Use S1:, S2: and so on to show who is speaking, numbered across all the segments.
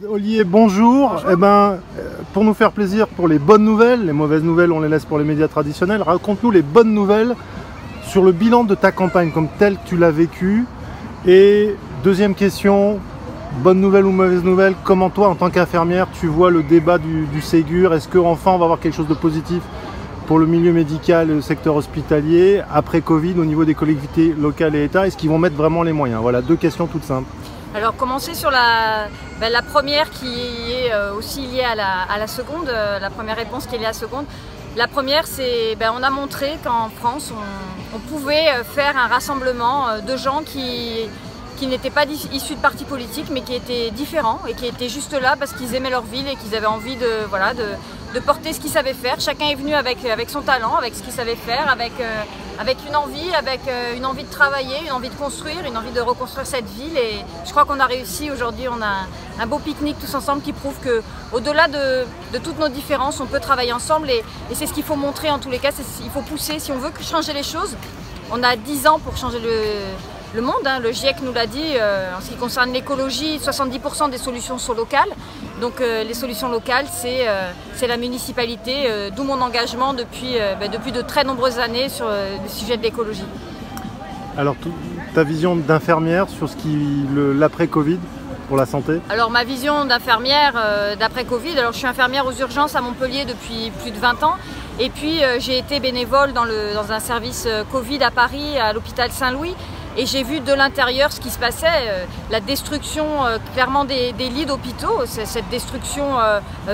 S1: Olivier, bonjour. Pour nous faire plaisir pour les bonnes nouvelles, les mauvaises nouvelles on les laisse pour les médias traditionnels, raconte-nous les bonnes nouvelles sur le bilan de ta campagne comme tel que tu l'as vécu. Et deuxième question, bonne nouvelle ou mauvaise nouvelle, comment toi en tant qu'infirmière tu vois le débat du Ségur? Est-ce qu'enfin on va avoir quelque chose de positif pour le milieu médical et le secteur hospitalier après Covid au niveau des collectivités locales et État? Est-ce qu'ils vont mettre vraiment les moyens? Voilà, deux questions toutes simples.
S2: Alors commencer sur la première qui est aussi liée à la seconde, la première réponse qui est liée à la seconde. La première, c'est on a montré qu'en France, on pouvait faire un rassemblement de gens qui n'étaient pas issus de partis politiques mais qui étaient différents et qui étaient juste là parce qu'ils aimaient leur ville et qu'ils avaient envie de porter ce qu'ils savaient faire. Chacun est venu avec son talent, avec ce qu'il savait faire, avec une envie de travailler, une envie de construire, une envie de reconstruire cette ville. Et je crois qu'on a réussi aujourd'hui, on a un beau pique-nique tous ensemble qui prouve qu'au-delà de toutes nos différences, on peut travailler ensemble et c'est ce qu'il faut montrer en tous les cas, il faut pousser. Si on veut changer les choses, on a 10 ans pour changer le monde, hein. Le GIEC nous l'a dit, en ce qui concerne l'écologie, 70% des solutions sont locales. Donc les solutions locales, c'est la municipalité, d'où mon engagement depuis de très nombreuses années sur le sujet de l'écologie.
S1: Alors ta vision d'infirmière sur l'après-Covid pour la santé? Alors
S2: ma vision d'infirmière d'après-Covid, alors je suis infirmière aux urgences à Montpellier depuis plus de 20 ans. Et puis j'ai été bénévole dans un service Covid à Paris, à l'hôpital Saint-Louis. Et j'ai vu de l'intérieur ce qui se passait, la destruction clairement des lits d'hôpitaux, cette destruction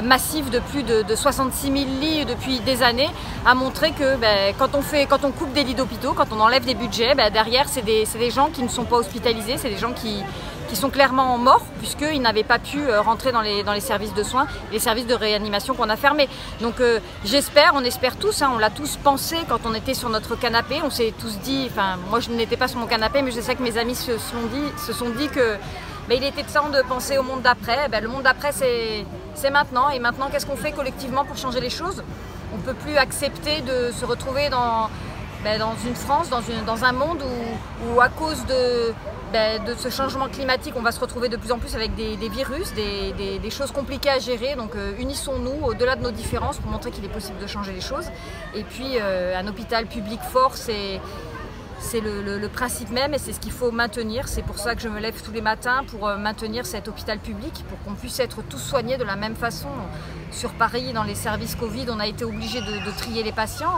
S2: massive de plus de 66 000 lits depuis des années, a montré que quand on coupe des lits d'hôpitaux, quand on enlève des budgets, derrière c'est des gens qui ne sont pas hospitalisés, c'est des gens qui sont clairement morts puisqu'ils n'avaient pas pu rentrer dans les services de soins, les services de réanimation qu'on a fermés. Donc on espère tous, hein, on l'a tous pensé quand on était sur notre canapé, on s'est tous dit, enfin moi je n'étais pas sur mon canapé mais je sais que mes amis se sont dit que il était temps de penser au monde d'après. Le monde d'après c'est maintenant, et maintenant qu'est-ce qu'on fait collectivement pour changer les choses? On ne peut plus accepter de se retrouver dans une France, dans un monde où à cause de ce changement climatique, on va se retrouver de plus en plus avec des virus, des choses compliquées à gérer. Donc unissons-nous au-delà de nos différences pour montrer qu'il est possible de changer les choses. Et puis un hôpital public fort, c'est le principe même et c'est ce qu'il faut maintenir. C'est pour ça que je me lève tous les matins pour maintenir cet hôpital public, pour qu'on puisse être tous soignés de la même façon. Sur Paris, dans les services Covid, on a été obligé de trier les patients.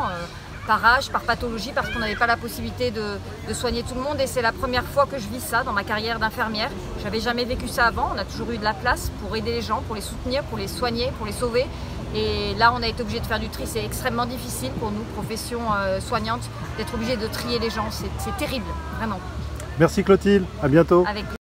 S2: Par âge, par pathologie, parce qu'on n'avait pas la possibilité de soigner tout le monde. Et c'est la première fois que je vis ça dans ma carrière d'infirmière. Je n'avais jamais vécu ça avant. On a toujours eu de la place pour aider les gens, pour les soutenir, pour les soigner, pour les sauver. Et là, on a été obligé de faire du tri. C'est extrêmement difficile pour nous, profession soignante, d'être obligé de trier les gens. C'est terrible, vraiment.
S1: Merci Clotilde, à bientôt.
S2: Avec